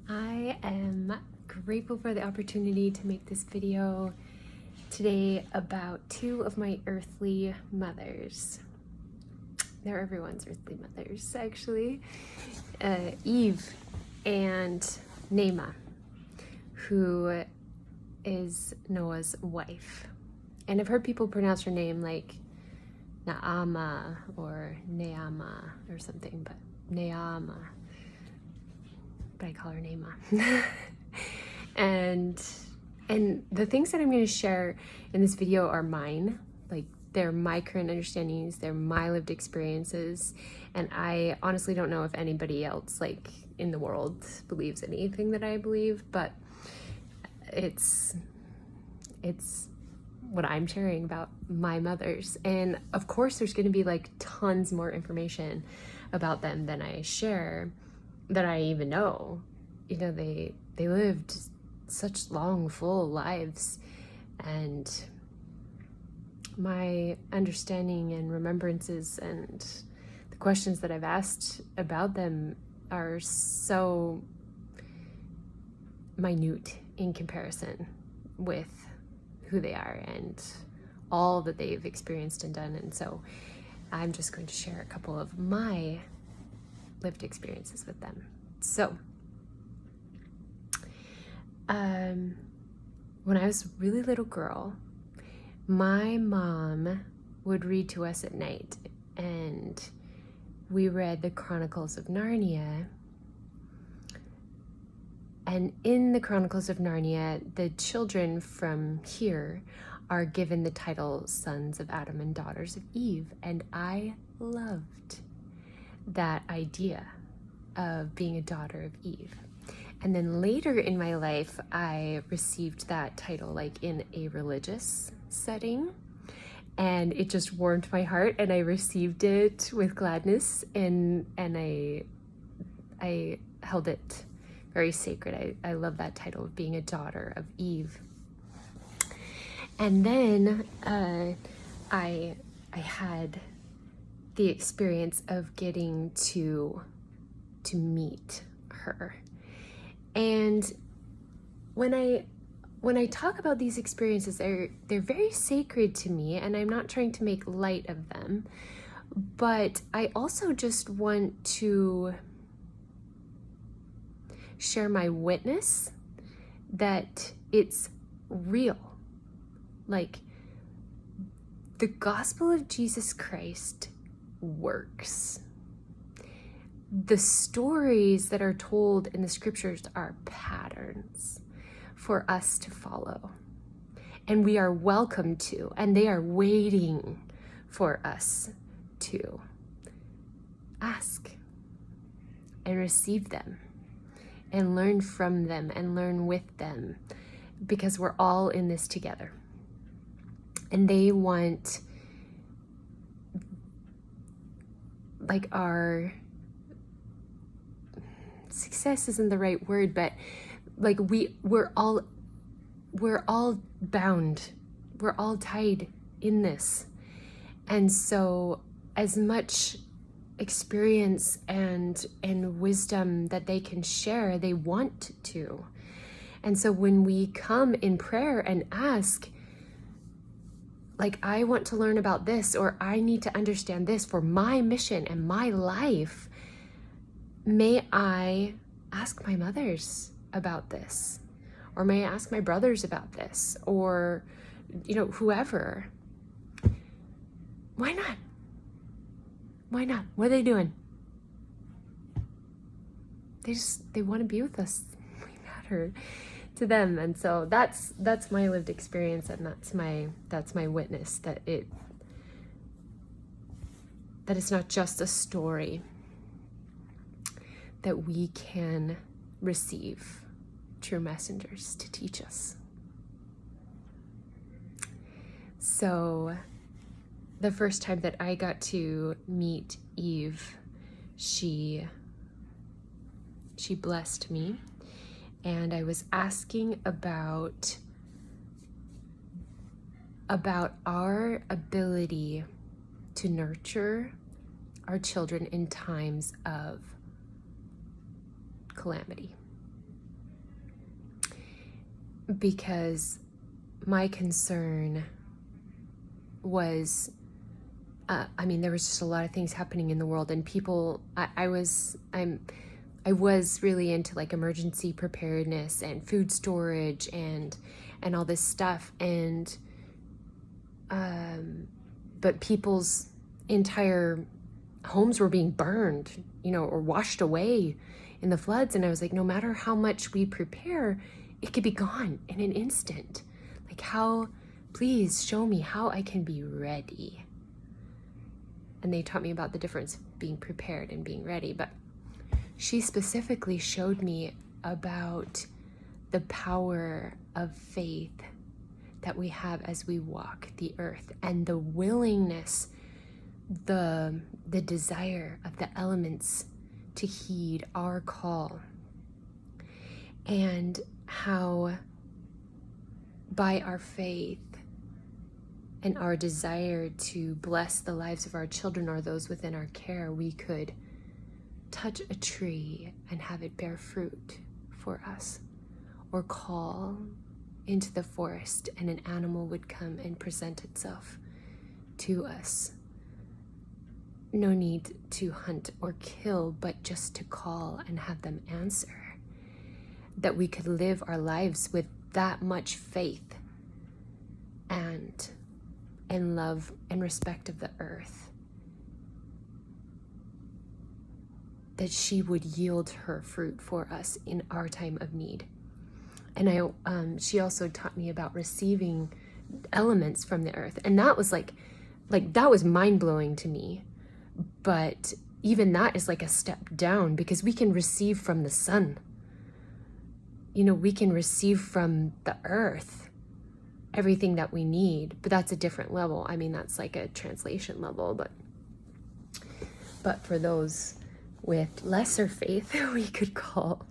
I am grateful for the opportunity to make this video today about two of my earthly mothers. They're everyone's earthly mothers, actually. Eve and Naamah, who is Noah's wife. And I've heard people pronounce her name like Naamah or Naamah or something, but Naamah. But I call her Naamah. and the things that I'm going to share in this video are mine. Like, they're my current understandings, they're my lived experiences, and I honestly don't know if anybody else like in the world believes anything that I believe, but it's what I'm sharing about my mothers. And of course there's going to be like tons more information about them than I share, that I even know. You know, they lived such long, full lives, and my understanding and remembrances and the questions that I've asked about them are so minute in comparison with who they are and all that they've experienced and done. And so I'm just going to share a couple of my lived experiences with them. So when I was a really little girl, my mom would read to us at night, and we read the Chronicles of Narnia. And in the Chronicles of Narnia, the children from here are given the title Sons of Adam and Daughters of Eve. And I loved that idea of being a daughter of Eve. And then later in my life, I received that title like in a religious setting, and it just warmed my heart, and I received it with gladness, and I held it very sacred. I love that title of being a daughter of Eve. And then I had the experience of getting to meet her. And when I talk about these experiences, they're very sacred to me, and I'm not trying to make light of them, but I also just want to share my witness that it's real. Like, the gospel of Jesus Christ works. The stories that are told in the scriptures are patterns for us to follow, and we are welcome to, and they are waiting for us to ask and receive them and learn from them and learn with them, because we're all in this together. And they want, like, our success isn't the right word, but like we're all bound, we're all tied in this. And so as much experience and wisdom that they can share, they want to. And so when we come in prayer and ask, like, I want to learn about this, or I need to understand this for my mission and my life, may I ask my mothers about this, or may I ask my brothers about this, or, you know, whoever. Why not? Why not? What are they doing? They want to be with us. We matter to them. And so that's my lived experience, and that's my witness, that it's not just a story that we can receive true messengers to teach us. So the first time that I got to meet Eve, she blessed me, and I was asking about our ability to nurture our children in times of calamity. because my concern was, I mean, there was just a lot of things happening in the world, and people, I was really into like emergency preparedness and food storage and all this stuff. And, but people's entire homes were being burned, you know, or washed away in the floods. And I was like, no matter how much we prepare, it could be gone in an instant. Like, how, please show me how I can be ready. And they taught me about the difference of being prepared and being ready. But she specifically showed me about the power of faith that we have as we walk the earth, and the willingness, the desire of the elements to heed our call, and how by our faith and our desire to bless the lives of our children or those within our care, we could touch a tree and have it bear fruit for us, or call into the forest and an animal would come and present itself to us. No need to hunt or kill, but just to call and have them answer. That we could live our lives with that much faith and love and respect of the earth, that she would yield her fruit for us in our time of need. And she also taught me about receiving elements from the earth, and that was like that was mind-blowing to me. But even that is like a step down, because we can receive from the sun. You know, we can receive from the earth everything that we need, but that's a different level. I mean, that's like a translation level, but for those with lesser faith, we could call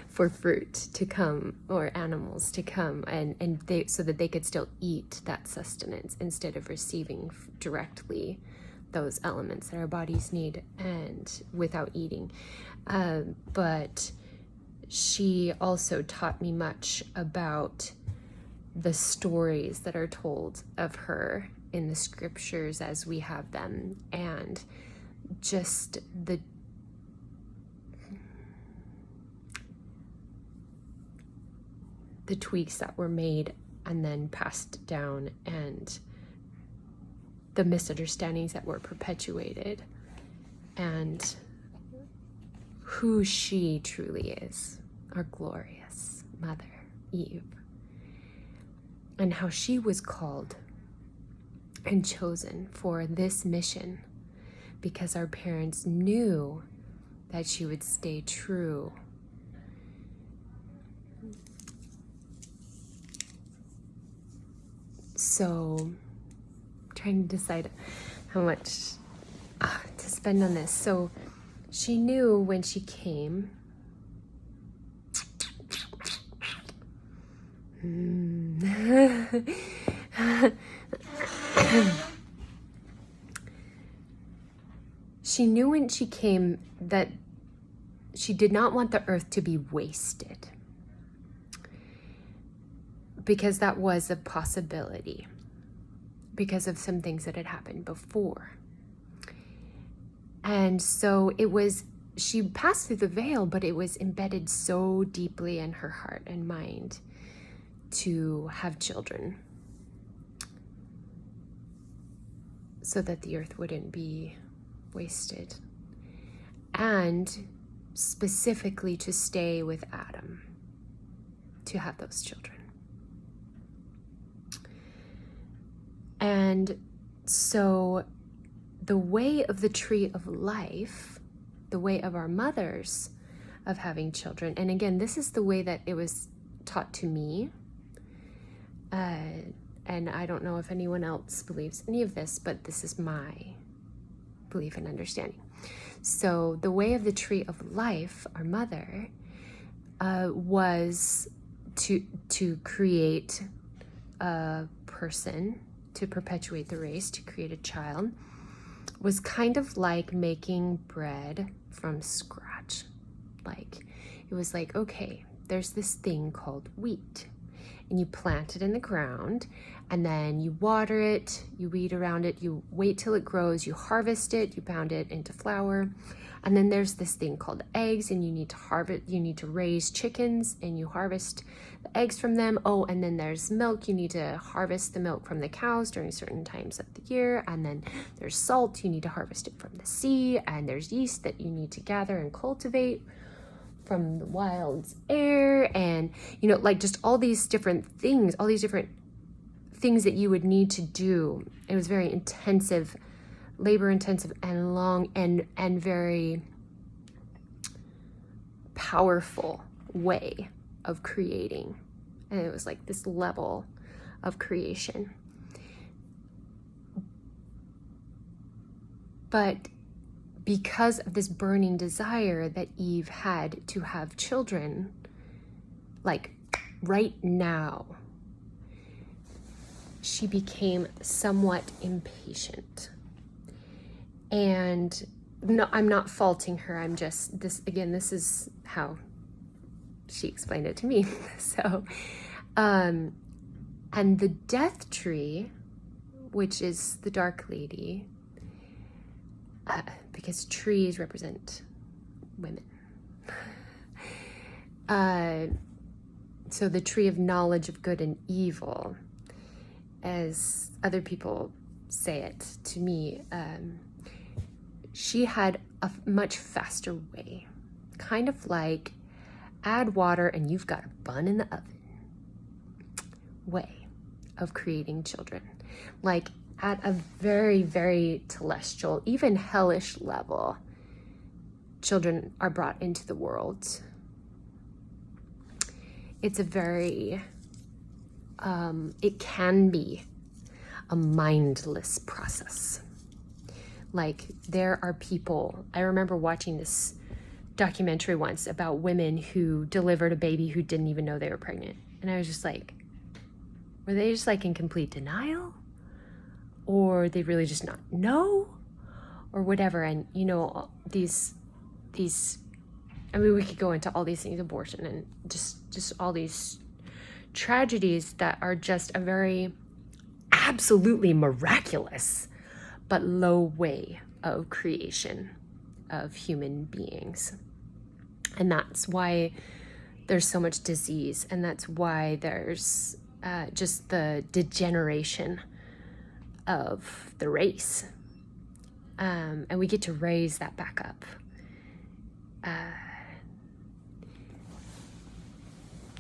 for fruit to come or animals to come, and they, so that they could still eat that sustenance instead of receiving directly those elements that our bodies need and without eating. But she also taught me much about the stories that are told of her in the scriptures as we have them, and just the tweaks that were made and then passed down, and the misunderstandings that were perpetuated, and who she truly is, our glorious mother, Eve, and how she was called and chosen for this mission because our parents knew that she would stay true. So, trying to decide how much to spend on this. So, she knew when she came. She knew when she came that she did not want the earth to be wasted, because that was a possibility because of some things that had happened before. And so she passed through the veil, but it was embedded so deeply in her heart and mind to have children so that the earth wouldn't be wasted, and specifically to stay with Adam, to have those children. And so the way of the tree of life, the way of our mothers of having children, and again, this is the way that it was taught to me, and I don't know if anyone else believes any of this, but this is my belief and understanding. So the way of the tree of life, our mother, was to create a person, to perpetuate the race, to create a child, was kind of like making bread from scratch. Like, it was like, okay, there's this thing called wheat. and you plant it in the ground, and then you water it, you weed around it, you wait till it grows, you harvest it, you pound it into flour. And then there's this thing called eggs, and you need to raise chickens, and you harvest the eggs from them. Oh, and then there's milk. You need to harvest the milk from the cows during certain times of the year. And then there's salt. You need to harvest it from the sea. And there's yeast that you need to gather and cultivate from the wild air. And, you know, like just all these different things that you would need to do. It was very intensive, labor intensive and long and very powerful way of creating. And it was like this level of creation. But because of this burning desire that Eve had to have children, like right now, she became somewhat impatient. And no, I'm not faulting her. I'm just, this is how she explained it to me. So, and the death tree, which is the dark lady, because trees represent women. So the tree of knowledge of good and evil, as other people say it to me, she had a much faster way, kind of like add water and you've got a bun in the oven way of creating children. Like at a very, very celestial, even hellish level, children are brought into the world. It's a very, it can be a mindless process. Like there are people, I remember watching this documentary once about women who delivered a baby who didn't even know they were pregnant. And I was just like, were they just like in complete denial? Or they really just not know? Or whatever. And you know, these, I mean, we could go into all these things, abortion and just all these tragedies that are just a very absolutely miraculous but low way of creation of human beings. And that's why there's so much disease, and that's why there's just the degeneration of the race. And we get to raise that back up.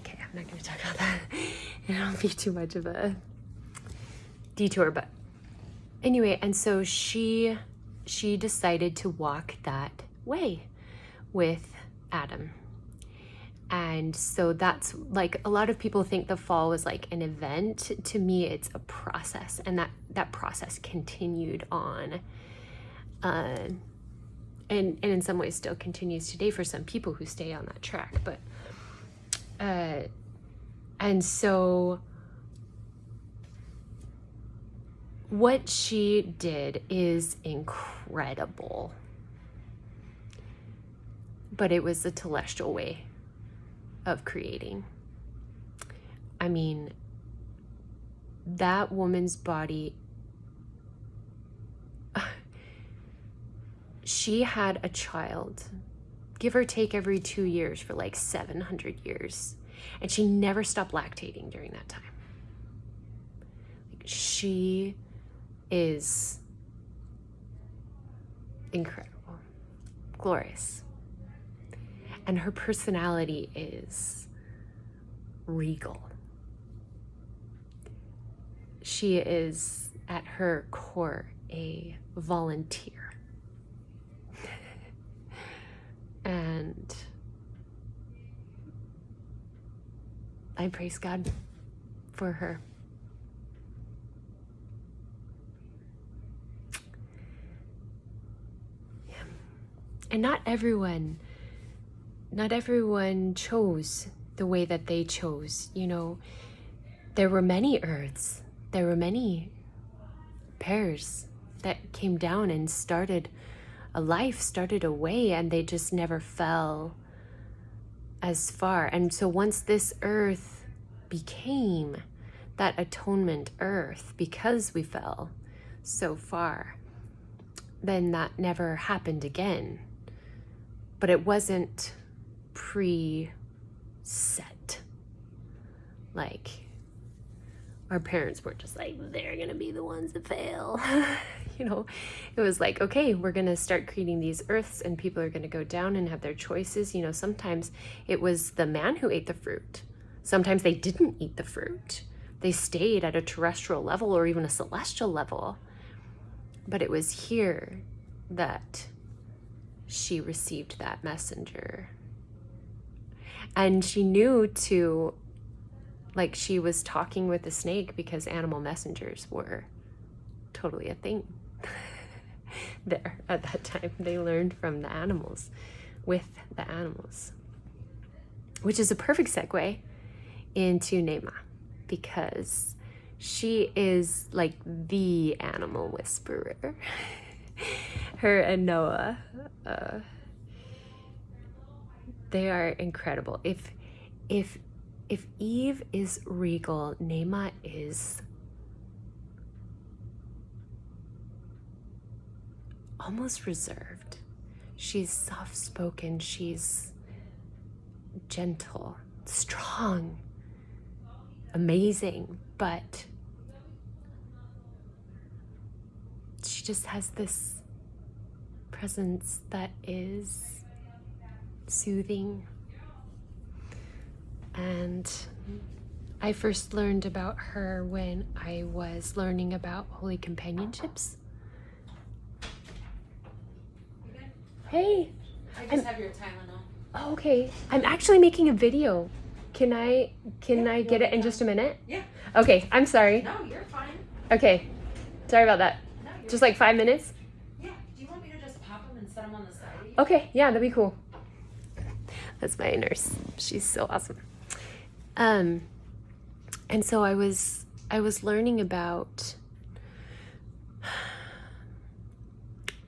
Okay, I'm not going to talk about that. It'll be too much of a detour, but anyway, and so she decided to walk that way with Adam. And so that's like, a lot of people think the fall was like an event. To me, it's a process, and that process continued on. And in some ways still continues today for some people who stay on that track. But, and so what she did is incredible, but it was a celestial way of creating. I mean, that woman's body, she had a child, give or take every 2 years for like 700 years. And she never stopped lactating during that time. Like, she is incredible, glorious. And her personality is regal. She is, at her core, a volunteer. And I praise God for her. Yeah. And not everyone chose the way that they chose. You know, there were many earths, there were many pairs that came down and started a life, started a way, and they just never fell as far. And so once this earth became that atonement earth because we fell so far, then that never happened again. But it wasn't pre-set. Like, our parents were just like, they're gonna be the ones that fail. You know, it was like, okay, we're gonna start creating these earths and people are gonna go down and have their choices. You know, sometimes it was the man who ate the fruit. Sometimes they didn't eat the fruit. They stayed at a terrestrial level or even a celestial level. But it was here that she received that messenger. And she knew to, like, she was talking with the snake because animal messengers were totally a thing there at that time. They learned from the animals, with the animals, which is a perfect segue into Naamah, because she is like the animal whisperer. Her and Noah, they are incredible. If Eve is regal, Naamah is almost reserved. She's soft-spoken, she's gentle, strong, amazing, but she just has this presence that is soothing. And I first learned about her when I was learning about holy companionships. Hey. I just have your Tylenol. Oh, okay. I'm actually making a video. Can I get it in just a minute? Yeah. Okay, I'm sorry. No, you're fine. Okay. Sorry about that. No, you're Just like 5 minutes? Yeah. Do you want me to just pop them and set them on the side? Okay, yeah, that'd be cool. That's my nurse. She's so awesome. And so I was learning about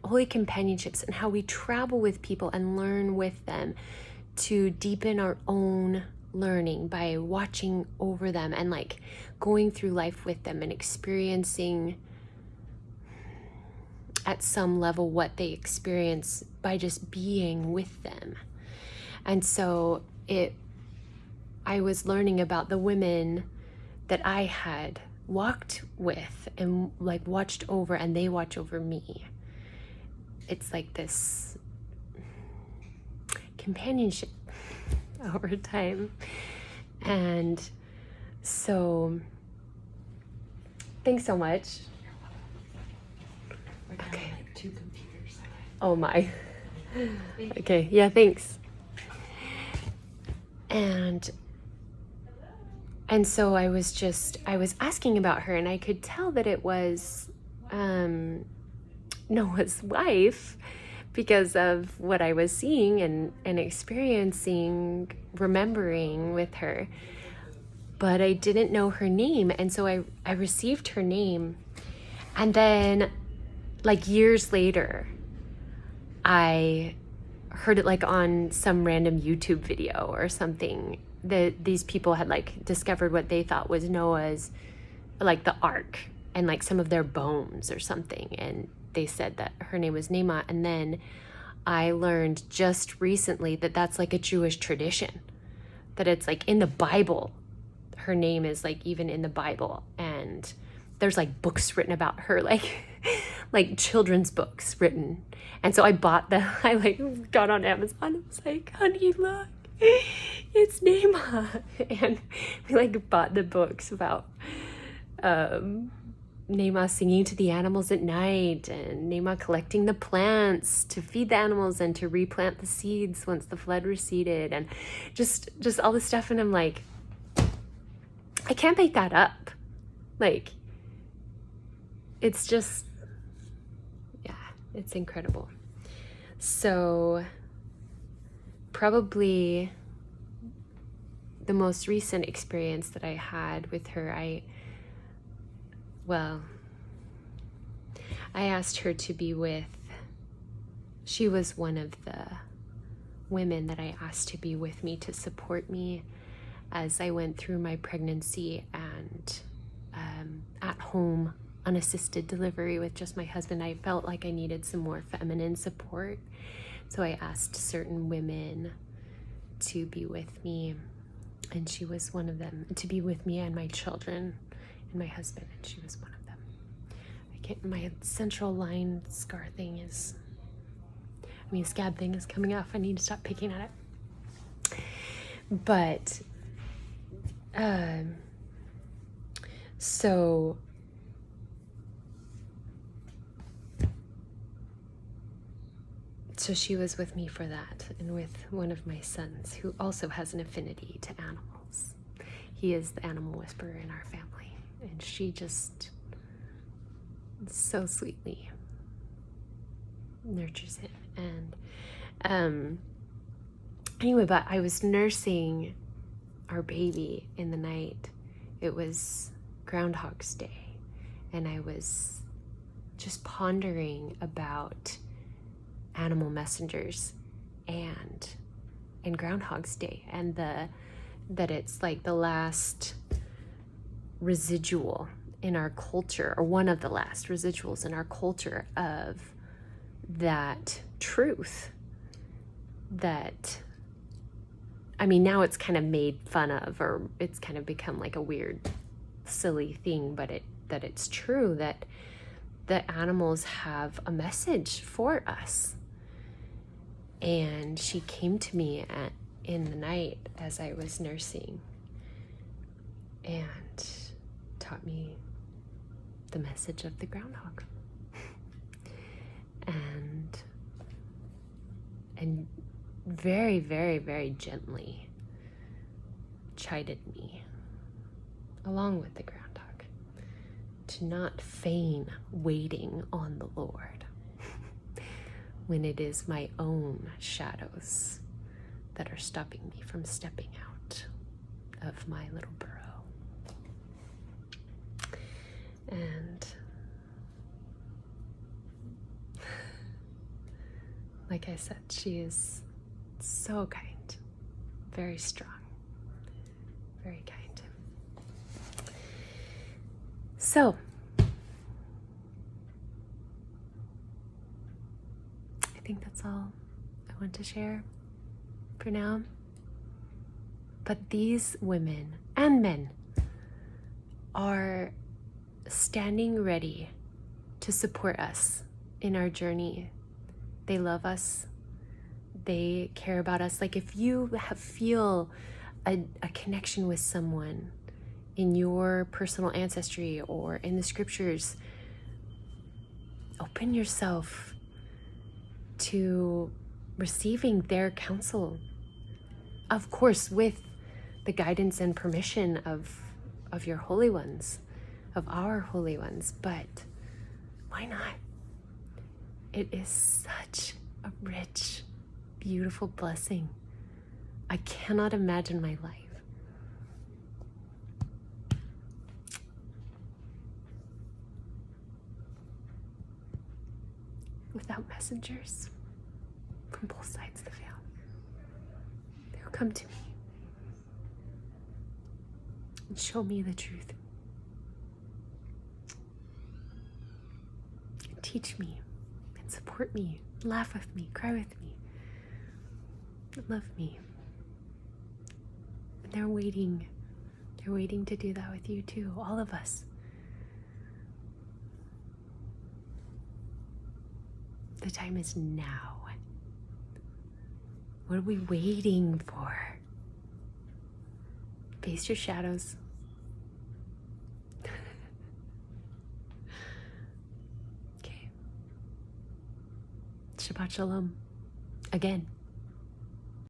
holy companionships and how we travel with people and learn with them to deepen our own learning by watching over them and like going through life with them and experiencing at some level what they experience by just being with them. And so I was learning about the women that I had walked with and like watched over, and they watch over me. It's like this companionship over time. And so thanks so much. We're down Okay. like 2 computers. Oh my. Okay, yeah, thanks. And so I was asking about her, and I could tell that it was Noah's wife because of what I was seeing and experiencing, remembering with her. But I didn't know her name, and so I received her name. And then, like years later, I heard it like on some random YouTube video or something, that these people had like discovered what they thought was Noah's, like the ark, and like some of their bones or something, and they said that her name was Naamah. And then I learned just recently that that's like a Jewish tradition, that it's like in the Bible, her name is like even in the Bible, and there's like books written about her, like children's books written. And so I like got on Amazon and was like, honey, look, it's Naamah. And we like bought the books about Naamah singing to the animals at night, and Naamah collecting the plants to feed the animals and to replant the seeds once the flood receded, and just all this stuff. And I'm like, I can't make that up. Like, it's just, yeah, it's incredible. So probably the most recent experience that I had with her, I asked her to be with, she was one of the women that I asked to be with me, to support me as I went through my pregnancy and at home unassisted delivery with just my husband. I felt like I needed some more feminine support. So I asked certain women to be with me, and she was one of them, to be with me and my children and my husband, and she was one of them. My central line scar thing is, scab thing is coming off. I need to stop picking at it. But, so she was with me for that, and with one of my sons who also has an affinity to animals. He is the animal whisperer in our family, and she just so sweetly nurtures him. And anyway, but I was nursing our baby in the night. It was Groundhog's Day, and I was just pondering about animal messengers and Groundhog's Day, and that it's like the last residual in our culture, or one of the last residuals in our culture of that truth that, now it's kind of made fun of, or it's kind of become like a weird, silly thing, but that it's true that the animals have a message for us. And she came to me in the night as I was nursing and taught me the message of the groundhog. And very, very, very gently chided me, along with the groundhog, to not feign waiting on the Lord when it is my own shadows that are stopping me from stepping out of my little burrow. And like I said, she is so kind, very strong, very kind. So, I think that's all I want to share for now. But these women and men are standing ready to support us in our journey. They love us. They care about us. Like, if you feel a connection with someone in your personal ancestry or in the scriptures, open yourself to receiving their counsel. Of course, with the guidance and permission of your holy ones, of our holy ones, but why not? It is such a rich, beautiful blessing. I cannot imagine my life without messengers from both sides of the veil. They'll come to me and show me the truth, and teach me, and support me, laugh with me, cry with me, and love me. And they're waiting to do that with you too, all of us. The time is now. What are we waiting for? Face your shadows. Okay. Shabbat Shalom. Again.